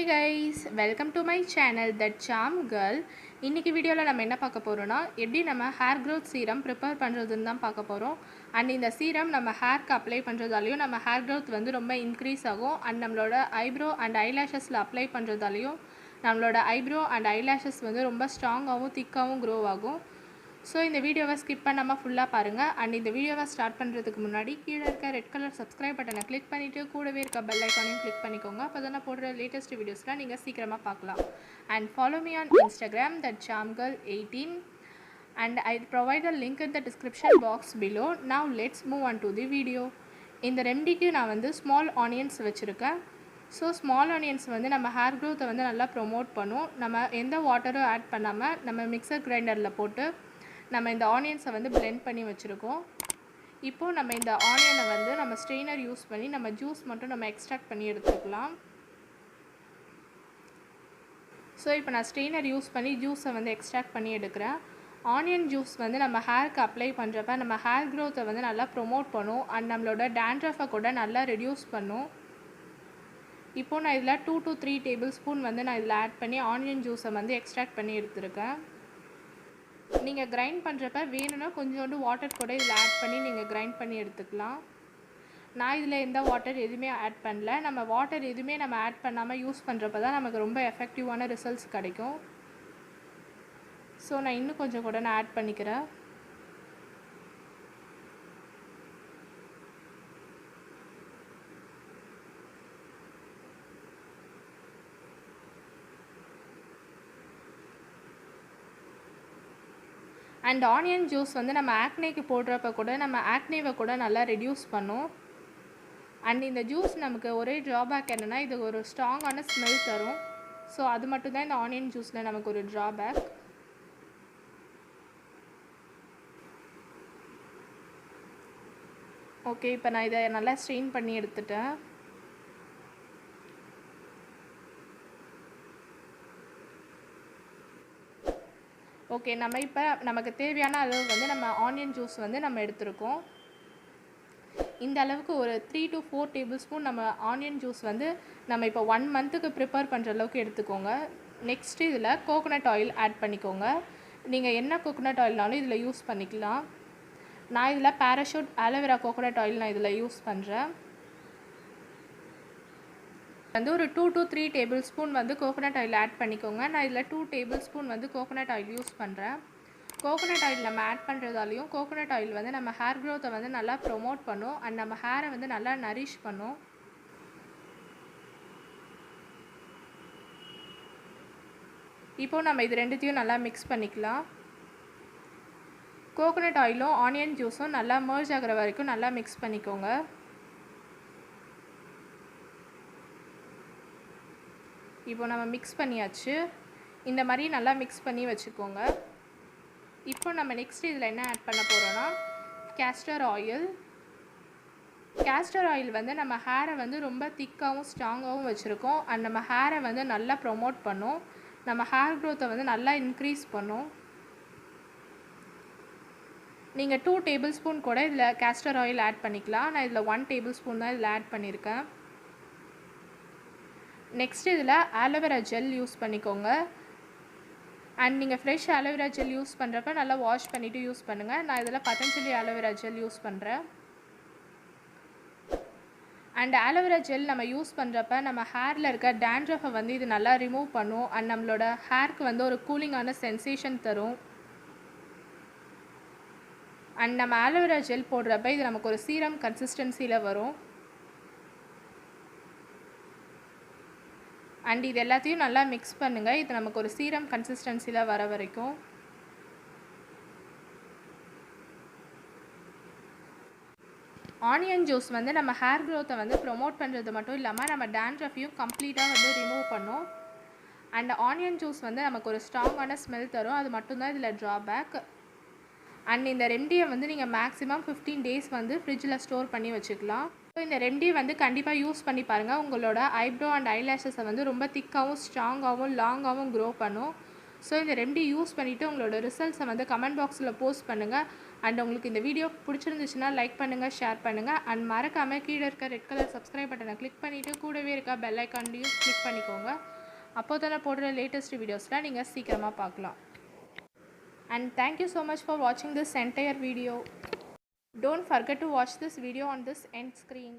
Hey guys, welcome to my channel that CharmGirl. இன்னைக்கு வீடியோல நம்ம என்ன பார்க்க போறோம்னா எப்படி நம்ம ஹேர் growth serum prepare பண்றதுன்னு தான் பார்க்க போறோம். and இந்த serum நம்ம ஹேர்க்கு அப்ளை பண்றதாலயும் நம்ம ஹேர் growth வந்து ரொம்ப இன்க்ரீஸ் ஆகும். and நம்மளோட eyebrow and eyelashesல அப்ளை பண்றதாலயும் நம்மளோட eyebrow and eyelashes வந்து ரொம்ப ஸ்ட்ராங்காவும் திக்காவும் grow ஆகும். ஸோ இந்த வீடியோவை ஸ்கிப் பண்ணாமல் ஃபுல்லாக பாருங்கள். அண்ட் இந்த வீடியோவை ஸ்டார்ட் பண்ணுறதுக்கு முன்னாடி கீழே இருக்க ரெட் கலர் சப்ஸ்கிரைப் பட்டனை கிளிக் பண்ணிவிட்டு கூடவே இருக்க பெல் ஐக்கானையும் கிளிக் பண்ணிக்கோங்க. அப்போ தான் நான் போடுற லேட்டஸ்ட் வீடியோஸ்லாம் நீங்கள் சீக்கிரமாக பார்க்கலாம். And follow me on Instagram that CharmGirl18 and I provide the link in the description box below. Now let's move on to the video. இந்த ரெமடிக்கு நான் வந்து ஸ்மால் ஆனியன்ஸ் வச்சுருக்கேன். ஸோ ஸ்மால் ஆனியன்ஸ் வந்து நம்ம ஹேர் க்ரோத்தை வந்து நல்லா ப்ரொமோட் பண்ணும். நம்ம எந்த வாட்டரும் ஆட் பண்ணாமல் நம்ம மிக்சர் கிரைண்டரில் போட்டு நம்ம இந்த ஆனியன்ஸை வந்து பிளெண்ட் பண்ணி வச்சுருக்கோம். இப்போது நம்ம இந்த ஆனியனை வந்து நம்ம ஸ்ட்ரெயினர் யூஸ் பண்ணி நம்ம ஜூஸ் மட்டும் நம்ம எக்ஸ்ட்ராக்ட் பண்ணி எடுத்துக்கலாம். ஸோ இப்போ நான் ஸ்ட்ரெயினர் யூஸ் பண்ணி ஜூஸை வந்து எக்ஸ்ட்ராக்ட் பண்ணி எடுக்கிறேன். ஆனியன் ஜூஸ் வந்து நம்ம ஹேருக்கு அப்ளை பண்ணுறப்ப நம்ம ஹேர் க்ரோத்தை வந்து நல்லா ப்ரொமோட் பண்ணும். அண்ட் நம்மளோட டேண்ட்ரஃபை கூட நல்லா ரெடியூஸ் பண்ணும். இப்போது நான் இதில் 2 to 3 டேபிள் ஸ்பூன் வந்து நான் இதில் ஆட் பண்ணி ஆனியன் ஜூஸை வந்து எக்ஸ்ட்ராக்ட் பண்ணி எடுத்துருக்கேன். நீங்கள் கிரைண்ட் பண்ணுறப்ப வேணும்னா கொஞ்சோண்டு வாட்டர் கூட இதில் ஆட் பண்ணி நீங்கள் கிரைண்ட் பண்ணி எடுத்துக்கலாம். நான் இதில் எந்த வாட்டர் எதுவுமே ஆட் பண்ணல. நம்ம வாட்டர் எதுவுமே நம்ம ஆட் பண்ணாமல் யூஸ் பண்ணுறப்ப தான் நமக்கு ரொம்ப எஃபெக்டிவான ரிசல்ட்ஸ் கிடைக்கும். ஸோ நான் இன்னும் கொஞ்சம் கூட நான் ஆட் பண்ணிக்கிறேன். அண்ட் ஆனியன் ஜூஸ் வந்து நம்ம ஆக்னேக்கு போடுறப்ப கூட நம்ம ஆக்னேவை கூட நல்லா ரெடியூஸ் பண்ணும். அண்ட் இந்த ஜூஸ் நமக்கு ஒரே ட்ராபேக் என்னென்னா இது ஒரு ஸ்ட்ராங்கான ஸ்மெல் தரும். ஸோ அது மட்டும்தான் இந்த ஆனியன் ஜூஸில் நமக்கு ஒரு ட்ராபேக். ஓகே, இப்போ நான் இதை நல்லா ஸ்ட்ரெயின் பண்ணி எடுத்துட்டேன். ஓகே, நம்ம இப்போ நமக்கு தேவையான அளவு வந்து நம்ம ஆனியன் ஜூஸ் வந்து நம்ம எடுத்துருக்கோம். இந்த அளவுக்கு ஒரு 3 to 4 டேபிள் ஸ்பூன் நம்ம ஆனியன் ஜூஸ் வந்து நம்ம இப்போ 1 மந்த்துக்கு ப்ரிப்பேர் பண்ணுற அளவுக்கு எடுத்துக்கோங்க. நெக்ஸ்ட்டு இதில் கோகோனட் ஆயில் ஆட் பண்ணிக்கோங்க. நீங்கள் என்ன கோகோனட் ஆயில்னாலும் இதில் யூஸ் பண்ணிக்கலாம். நான் இதில் பேராஷூட் ஆலோவேரா கோகோனட் ஆயில் நான் இதில் யூஸ் பண்ணுறேன். வந்து ஒரு 2 to 3 டேபிள் ஸ்பூன் வந்து கோகோனட் ஆயில் ஆட் பண்ணிக்கோங்க. நான் இதில் 2 டேபிள் ஸ்பூன் வந்து கோகோனட் ஆயில் யூஸ் பண்ணுறேன். கோகோனட் ஆயில் நம்ம ஆட் பண்ணுறதாலையும் கோகோனட் ஆயில் வந்து நம்ம ஹேர் க்ரோத்தை வந்து நல்லா ப்ரொமோட் பண்ணும். அண்ட் நம்ம ஹேரை வந்து நல்லா நரிஷ் பண்ணும். இப்போது நம்ம இது ரெண்டுத்தையும் நல்லா மிக்ஸ் பண்ணிக்கலாம். கோகோனட் ஆயிலும் ஆனியன் ஜூஸும் நல்லா மர்ஜ் ஆகிற வரைக்கும் நல்லா மிக்ஸ் பண்ணிக்கோங்க. இப்போ நம்ம மிக்ஸ் பண்ணியாச்சு. இந்த மாதிரி நல்லா மிக்ஸ் பண்ணி வச்சுக்கோங்க. இப்போ நம்ம நெக்ஸ்ட் இதில் என்ன ஆட் பண்ண போகிறோன்னா கேஸ்டர் ஆயில். கேஸ்டர் ஆயில் வந்து நம்ம ஹேரை வந்து ரொம்ப திக்காகவும் ஸ்ட்ராங்காகவும் வச்சுருக்கோம். அண்ட் நம்ம ஹேரை வந்து நல்லா ப்ரொமோட் பண்ணும். நம்ம ஹேர் க்ரோத்தை வந்து நல்லா இன்க்ரீஸ் பண்ணும். நீங்கள் 2 டேபிள் ஸ்பூன் கூட இதில் கேஸ்டர் ஆயில் ஆட் பண்ணிக்கலாம். நான் இதில் 1 டேபிள் ஸ்பூன் தான் இதில் ஆட் பண்ணியிருக்கேன். நெக்ஸ்ட்டு இதில் ஆலோவேரா ஜெல் யூஸ் பண்ணிக்கோங்க. அண்ட் நீங்கள் ஃப்ரெஷ் ஆலோவேரா ஜெல் யூஸ் பண்ணுறப்ப நல்லா வாஷ் பண்ணிவிட்டு யூஸ் பண்ணுங்கள். நான் இதில் பதஞ்சலி ஆலோவேரா ஜெல் யூஸ் பண்ணுறேன். அண்ட் ஆலோவேரா ஜெல் நம்ம யூஸ் பண்ணுறப்ப நம்ம ஹேரில் இருக்க டேண்ட்ரஃபை வந்து இது நல்லா ரிமூவ் பண்ணும். அண்ட் நம்மளோட ஹேருக்கு வந்து ஒரு கூலிங்கான சென்சேஷன் தரும். அண்ட் நம்ம ஆலோவேரா ஜெல் போடுறப்ப இது நமக்கு ஒரு சீரம் கன்சிஸ்டன்சியில் வரும். அண்ட் இது எல்லாத்தையும் நல்லா மிக்ஸ் பண்ணுங்கள். இது நமக்கு ஒரு சீரம் கன்சிஸ்டன்சியில் வர வரைக்கும். ஆனியன் ஜூஸ் வந்து நம்ம ஹேர் க்ரோத்தை வந்து ப்ரொமோட் பண்ணுறது மட்டும் இல்லாமல் நம்ம டேண்ட்ரஃபையும் கம்ப்ளீட்டாக வந்து ரிமூவ் பண்ணும். அண்ட் ஆனியன் ஜூஸ் வந்து நமக்கு ஒரு ஸ்ட்ராங்கான ஸ்மெல் தரும். அது மட்டும்தான் இதில் ட்ராபேக். அண்ட் இந்த ரெமடியை வந்து நீங்கள் மேக்ஸிமம் 15 days வந்து ஃப்ரிட்ஜில் ஸ்டோர் பண்ணி வச்சுக்கலாம். ஸோ இந்த ரெமடி வந்து கண்டிப்பாக யூஸ் பண்ணி பாருங்கள். உங்களோட ஐப்ரோ அண்ட் ஐலாஷஸை வந்து ரொம்ப திக்காகவும் ஸ்ட்ராங்காகவும் லாங்காகவும் க்ரோ பண்ணும். ஸோ இந்த ரெமடி யூஸ் பண்ணிவிட்டு உங்களோட ரிசல்ட்ஸை வந்து கமெண்ட் பாக்ஸில் போஸ்ட் பண்ணுங்கள். அண்ட் உங்களுக்கு இந்த வீடியோ பிடிச்சிருந்துச்சுன்னா லைக் பண்ணுங்கள், ஷேர் பண்ணுங்கள். அண்ட் மறக்காமல் கீழே இருக்க ரெட் கலர் சப்ஸ்கிரைப் பட்டனை கிளிக் பண்ணிவிட்டு கூடவே இருக்க பெல் ஐக்கானையும் கிளிக் பண்ணிக்கோங்க. அப்போ தானே போடுற லேட்டஸ்ட் வீடியோஸ்லாம் நீங்கள் சீக்கிரமாக பார்க்கலாம். And thank you so much for watching this entire video. Don't forget to watch this video on this end screen.